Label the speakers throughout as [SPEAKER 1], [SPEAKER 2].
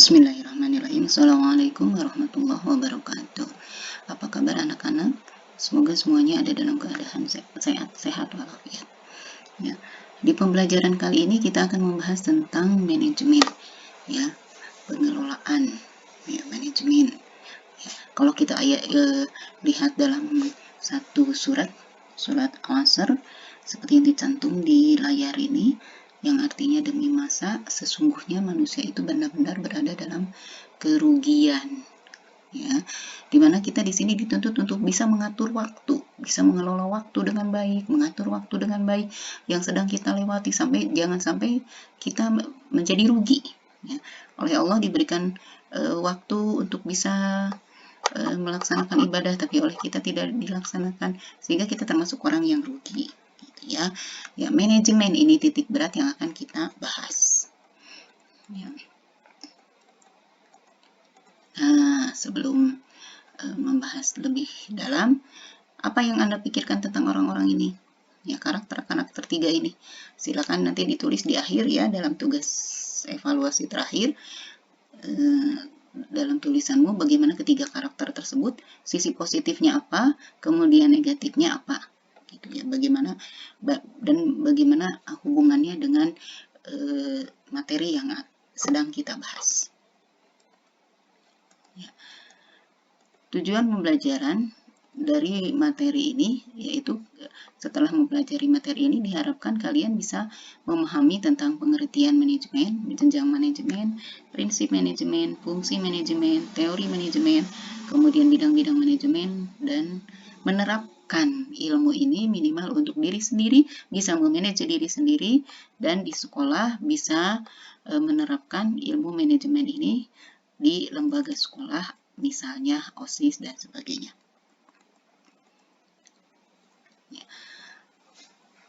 [SPEAKER 1] Bismillahirrahmanirrahim. Assalamualaikum warahmatullahi wabarakatuh. Apa kabar anak-anak? Semoga semuanya ada dalam keadaan sehat walafiat. Ya. Di pembelajaran kali ini kita akan membahas tentang manajemen, ya, pengelolaan, ya, manajemen. Ya. Kalau kita lihat dalam satu surat Al-Asr seperti yang dicantum di layar ini, yang artinya demi masa sesungguhnya manusia itu benar-benar berada dalam kerugian, ya, dimana kita di sini dituntut untuk bisa mengatur waktu, bisa mengelola waktu dengan baik, mengatur waktu dengan baik yang sedang kita lewati, jangan sampai kita menjadi rugi, ya. Oleh Allah diberikan waktu untuk bisa melaksanakan ibadah, tapi oleh kita tidak dilaksanakan, sehingga kita termasuk orang yang rugi. Ya, manajemen ini titik berat yang akan kita bahas. Ya. Nah, sebelum membahas lebih dalam, apa yang Anda pikirkan tentang orang-orang ini? Ya, karakter-karakter tiga ini. Silakan nanti ditulis di akhir, ya, dalam tugas evaluasi terakhir. Dalam tulisanmu bagaimana ketiga karakter tersebut, sisi positifnya apa, kemudian negatifnya apa. Gitu ya, bagaimana hubungannya dengan materi yang sedang kita bahas. Ya. Tujuan pembelajaran dari materi ini yaitu setelah mempelajari materi ini diharapkan kalian bisa memahami tentang pengertian manajemen, jenjang manajemen, prinsip manajemen, fungsi manajemen, teori manajemen, kemudian bidang-bidang manajemen, dan menerapkan ilmu ini minimal untuk diri sendiri, bisa memanage diri sendiri, dan di sekolah bisa menerapkan ilmu manajemen ini di lembaga sekolah, misalnya OSIS dan sebagainya. Ya.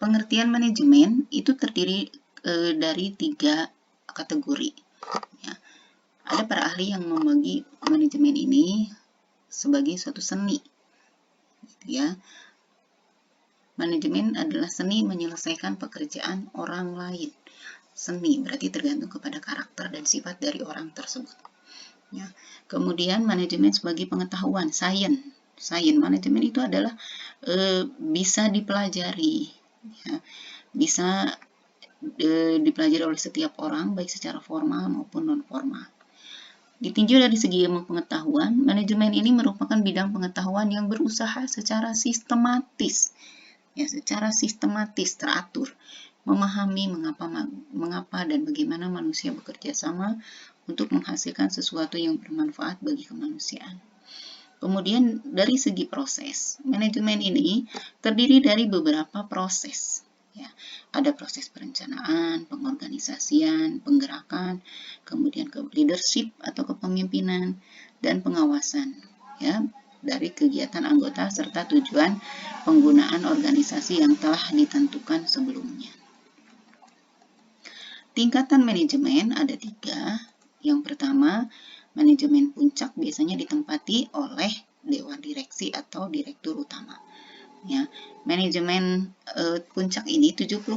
[SPEAKER 1] Pengertian manajemen itu terdiri dari 3 kategori. Ya. Ada para ahli yang membagi manajemen ini sebagai suatu seni. Gitu ya. Manajemen adalah seni menyelesaikan pekerjaan orang lain. Seni berarti tergantung kepada karakter dan sifat dari orang tersebut. Ya. Kemudian manajemen sebagai pengetahuan, sains manajemen itu adalah bisa dipelajari, ya, bisa dipelajari oleh setiap orang baik secara formal maupun non formal. Ditinjau dari segi ilmu pengetahuan, manajemen ini merupakan bidang pengetahuan yang berusaha secara sistematis, ya, secara sistematis teratur, memahami mengapa dan bagaimana manusia bekerja sama untuk menghasilkan sesuatu yang bermanfaat bagi kemanusiaan. Kemudian dari segi proses, manajemen ini terdiri dari beberapa proses. Ya, ada proses perencanaan, pengorganisasian, penggerakan, kemudian leadership atau kepemimpinan, dan pengawasan. Ya, dari kegiatan anggota serta tujuan penggunaan organisasi yang telah ditentukan sebelumnya. Tingkatan manajemen ada 3. Yang pertama, manajemen puncak biasanya ditempati oleh dewan direksi atau direktur utama. Ya, manajemen puncak ini 70%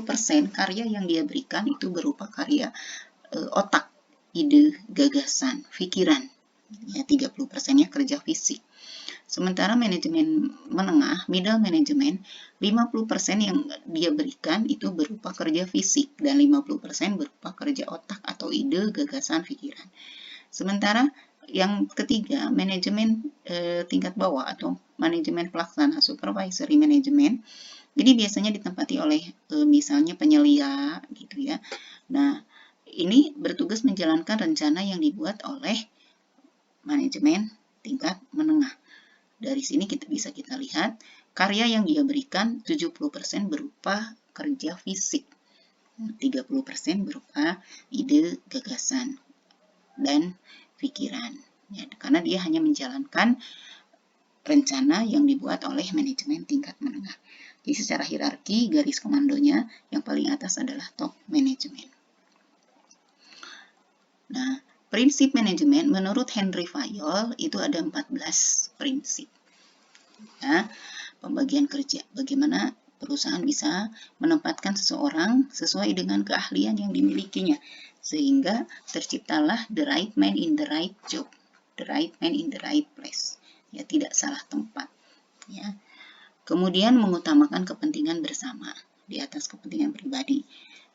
[SPEAKER 1] karya yang dia berikan itu berupa karya otak, ide, gagasan, pikiran. Ya, 30%-nya kerja fisik. Sementara manajemen menengah, middle management, 50% yang dia berikan itu berupa kerja fisik dan 50% berupa kerja otak atau ide, gagasan, pikiran. Sementara yang ketiga, manajemen tingkat bawah atau manajemen pelaksana, supervisory management, ini biasanya ditempati oleh misalnya penyelia gitu ya. Nah, ini bertugas menjalankan rencana yang dibuat oleh manajemen tingkat menengah. Dari sini bisa kita lihat karya yang dia berikan 70% berupa kerja fisik, 30% berupa ide, gagasan, dan pikiran. Ya, karena dia hanya menjalankan rencana yang dibuat oleh manajemen tingkat menengah. Jadi secara hierarki garis komandonya yang paling atas adalah top manajemen. Nah, prinsip manajemen menurut Henry Fayol itu ada 14 prinsip. Ya, pembagian kerja. Bagaimana perusahaan bisa menempatkan seseorang sesuai dengan keahlian yang dimilikinya, sehingga terciptalah the right man in the right job, the right man in the right place, ya, tidak salah tempat, ya. Kemudian mengutamakan kepentingan bersama di atas kepentingan pribadi.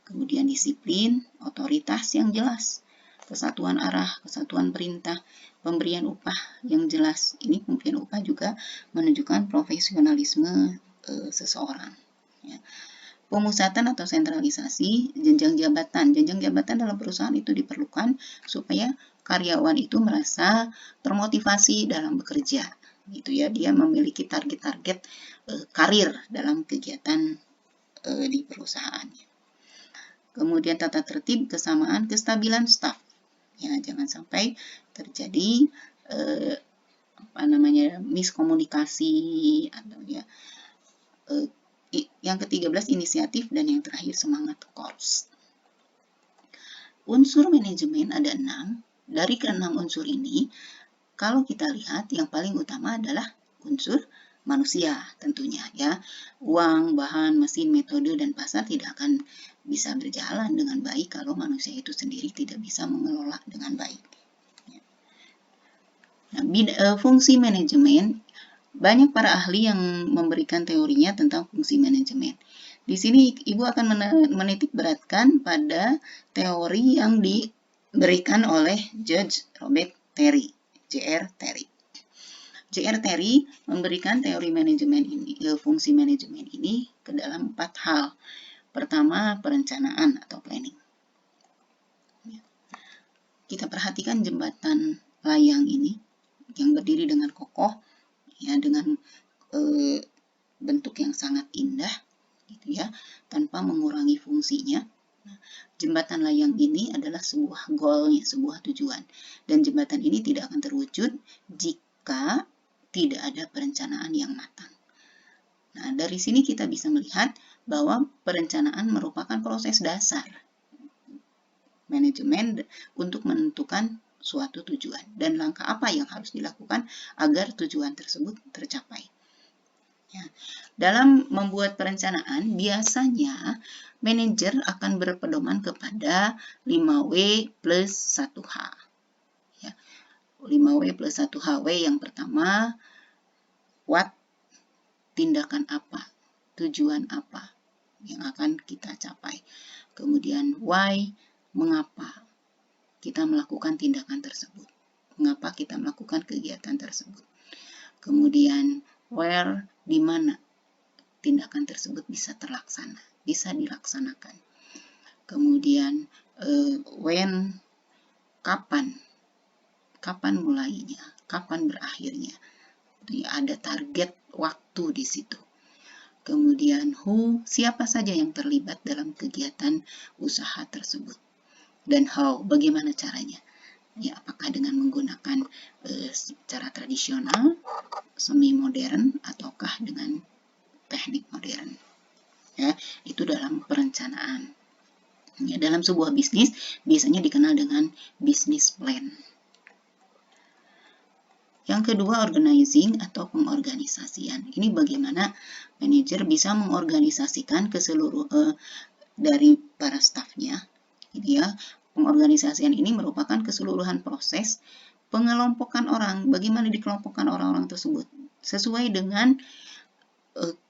[SPEAKER 1] Kemudian disiplin, otoritas yang jelas, kesatuan arah, kesatuan perintah, pemberian upah yang jelas. Ini pemberian upah juga menunjukkan profesionalisme seseorang, ya. Pemusatan atau sentralisasi jenjang jabatan. Jenjang jabatan dalam perusahaan itu diperlukan supaya karyawan itu merasa termotivasi dalam bekerja, gitu ya. Dia memiliki target-target karir dalam kegiatan di perusahaannya. Kemudian tata tertib, kesamaan, kestabilan staf. Ya, jangan sampai terjadi miskomunikasi atau ya. Yang ke-13 inisiatif dan yang terakhir semangat korps. Unsur manajemen ada 6. Dari ke-6 unsur ini, kalau kita lihat yang paling utama adalah unsur manusia tentunya, ya. Uang, bahan, mesin, metode, dan pasar tidak akan bisa berjalan dengan baik kalau manusia itu sendiri tidak bisa mengelola dengan baik. Nah, fungsi manajemen, banyak para ahli yang memberikan teorinya tentang fungsi manajemen. Di sini Ibu akan menitik beratkan pada teori yang diberikan oleh Judge Robert Terry, J.R. Terry. J.R. Terry memberikan teori manajemen ini, fungsi manajemen ini ke dalam 4 hal. Pertama, perencanaan atau planning. Kita perhatikan jembatan layang ini yang berdiri dengan kokoh, ya, dengan bentuk yang sangat indah, gitu ya, tanpa mengurangi fungsinya. Nah, jembatan layang ini adalah sebuah goalnya, sebuah tujuan, dan jembatan ini tidak akan terwujud jika tidak ada perencanaan yang matang. Nah, dari sini kita bisa melihat bahwa perencanaan merupakan proses dasar manajemen untuk menentukan suatu tujuan dan langkah apa yang harus dilakukan agar tujuan tersebut tercapai. Ya. Dalam membuat perencanaan, biasanya manajer akan berpedoman kepada 5W plus 1H. Ya. 5W plus 1H. W yang pertama, what, tindakan apa, tujuan apa yang akan kita capai. Kemudian why, mengapa kita melakukan tindakan tersebut, mengapa kita melakukan kegiatan tersebut. Kemudian where, di mana tindakan tersebut bisa terlaksana, bisa dilaksanakan. Kemudian when, kapan mulainya, kapan berakhirnya. Ada target waktu di situ. Kemudian who, siapa saja yang terlibat dalam kegiatan usaha tersebut. Dan how, bagaimana caranya. Ya, apakah dengan menggunakan cara tradisional, semi modern, ataukah dengan teknik modern. Ya, itu dalam perencanaan. Ya, dalam sebuah bisnis biasanya dikenal dengan business plan. Yang kedua, organizing atau pengorganisasian. Ini bagaimana manajer bisa mengorganisasikan dari para stafnya. Ini ya, pengorganisasian ini merupakan keseluruhan proses pengelompokan orang. Bagaimana dikelompokkan orang-orang tersebut sesuai dengan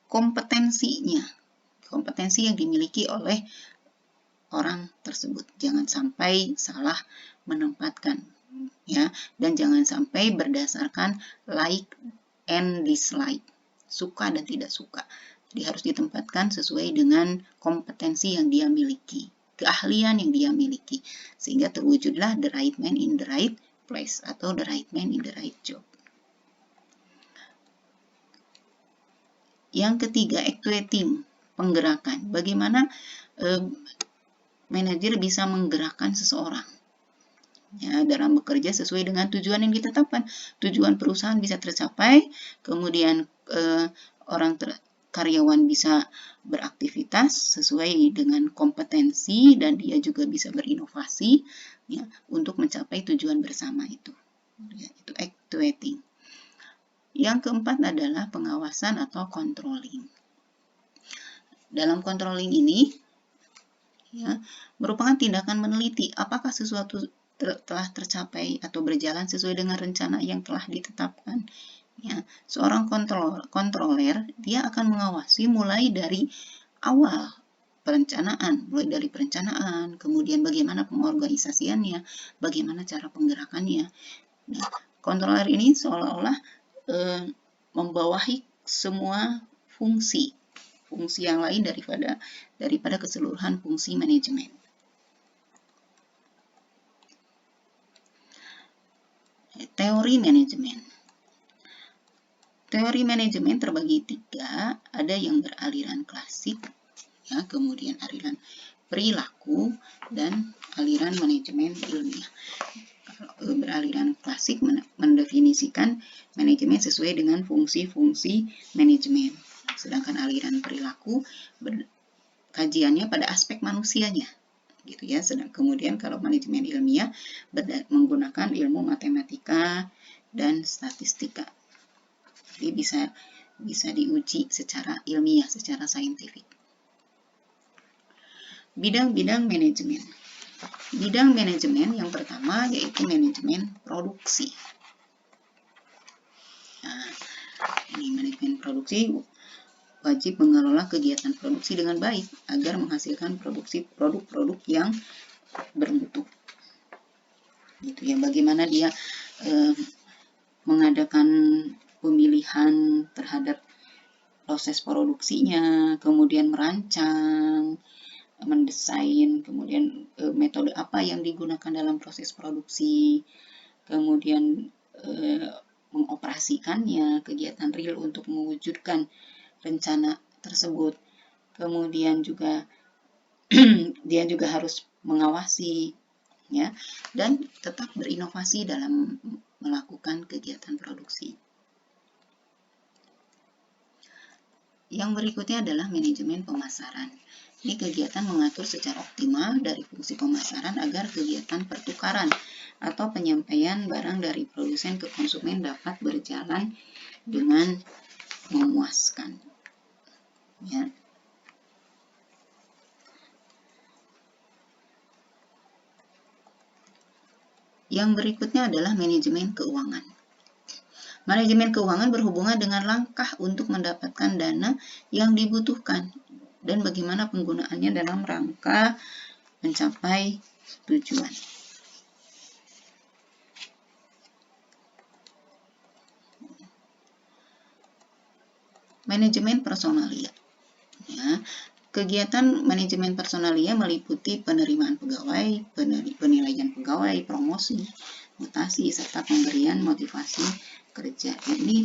[SPEAKER 1] kompetensinya, kompetensi yang dimiliki oleh orang tersebut. Jangan sampai salah menempatkan. Ya, dan jangan sampai berdasarkan like and dislike, suka dan tidak suka. Jadi harus ditempatkan sesuai dengan kompetensi yang dia miliki, keahlian yang dia miliki, sehingga terwujudlah the right man in the right place atau the right man in the right job. Yang ketiga, activating, penggerakan. Bagaimana manajer bisa menggerakkan seseorang, ya, dalam bekerja sesuai dengan tujuan yang ditetapkan. Tujuan perusahaan bisa tercapai, kemudian karyawan bisa beraktivitas sesuai dengan kompetensi dan dia juga bisa berinovasi, ya, untuk mencapai tujuan bersama itu. Ya, itu activating. Yang keempat adalah pengawasan atau controlling. dalam controlling ini ya, merupakan tindakan meneliti apakah sesuatu telah tercapai atau berjalan sesuai dengan rencana yang telah ditetapkan. Ya, seorang kontroler dia akan mengawasi mulai dari awal perencanaan, mulai dari perencanaan, kemudian bagaimana pengorganisasiannya, bagaimana cara penggerakannya. Nah, kontroler ini seolah-olah membawahi semua fungsi yang lain daripada keseluruhan fungsi manajemen. Teori manajemen. Teori manajemen terbagi 3, ada yang beraliran klasik, ya, kemudian aliran perilaku, dan aliran manajemen ilmiah. Kalau beraliran klasik mendefinisikan manajemen sesuai dengan fungsi-fungsi manajemen. Sedangkan aliran perilaku kajiannya pada aspek manusianya, gitu ya. Kemudian kalau manajemen ilmiah menggunakan ilmu matematika dan statistika. Jadi bisa diuji secara ilmiah, secara saintifik. Bidang-bidang manajemen. Bidang manajemen yang pertama yaitu manajemen produksi. Nah, ini manajemen produksi wajib mengelola kegiatan produksi dengan baik agar menghasilkan produk-produk yang bermutu. Gitu ya, bagaimana dia mengadakan pemilihan terhadap proses produksinya, kemudian merancang, mendesain, kemudian metode apa yang digunakan dalam proses produksi, kemudian mengoperasikannya, kegiatan real untuk mewujudkan rencana tersebut. Kemudian juga dia juga harus mengawasi, ya, dan tetap berinovasi dalam melakukan kegiatan produksi. Yang berikutnya adalah manajemen pemasaran. Ini kegiatan mengatur secara optimal dari fungsi pemasaran agar kegiatan pertukaran atau penyampaian barang dari produsen ke konsumen dapat berjalan dengan memuaskan. Ya. Yang berikutnya adalah manajemen keuangan. Manajemen keuangan berhubungan dengan langkah untuk mendapatkan dana yang dibutuhkan dan bagaimana penggunaannya dalam rangka mencapai tujuan. Manajemen personalia. Ya, kegiatan manajemen personalia meliputi penerimaan pegawai, penilaian pegawai, promosi, mutasi, serta pemberian motivasi kerja. Ini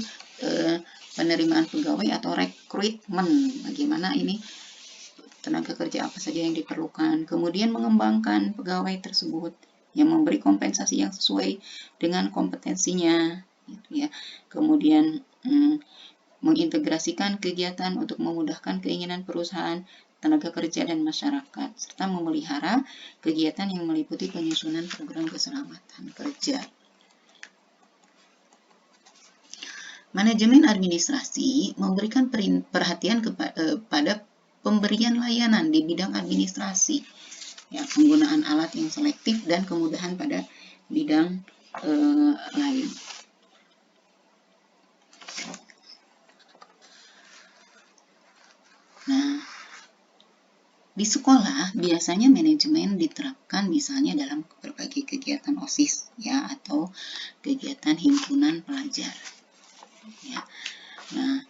[SPEAKER 1] penerimaan pegawai atau rekrutmen, bagaimana ini tenaga kerja apa saja yang diperlukan, kemudian mengembangkan pegawai tersebut yang memberi kompensasi yang sesuai dengan kompetensinya, gitu ya. Kemudian mengintegrasikan kegiatan untuk memudahkan keinginan perusahaan, tenaga kerja, dan masyarakat, serta memelihara kegiatan yang meliputi penyusunan program keselamatan kerja. Manajemen administrasi memberikan perhatian kepada pemberian layanan di bidang administrasi, ya, penggunaan alat yang selektif dan kemudahan pada bidang lain. Nah, di sekolah biasanya manajemen diterapkan misalnya dalam berbagai kegiatan OSIS, ya, atau kegiatan himpunan pelajar. Ya. Nah,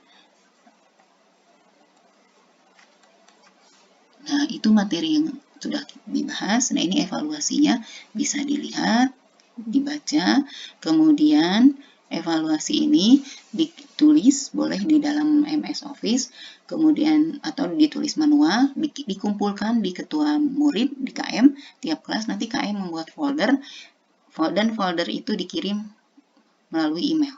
[SPEAKER 1] itu materi yang sudah dibahas. Nah, ini evaluasinya bisa dilihat, dibaca, kemudian evaluasi ini ditulis boleh di dalam MS Office, kemudian atau ditulis manual, dikumpulkan di ketua murid di KM, tiap kelas nanti KM membuat folder, dan folder itu dikirim melalui email.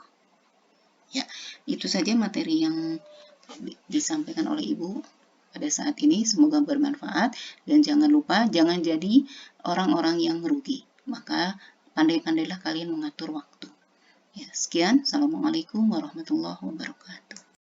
[SPEAKER 1] Ya, itu saja materi yang disampaikan oleh Ibu pada saat ini, semoga bermanfaat, dan jangan lupa jangan jadi orang-orang yang rugi. Maka pandai-pandailah kalian mengatur waktu. Ya, sekian. Assalamualaikum warahmatullahi wabarakatuh.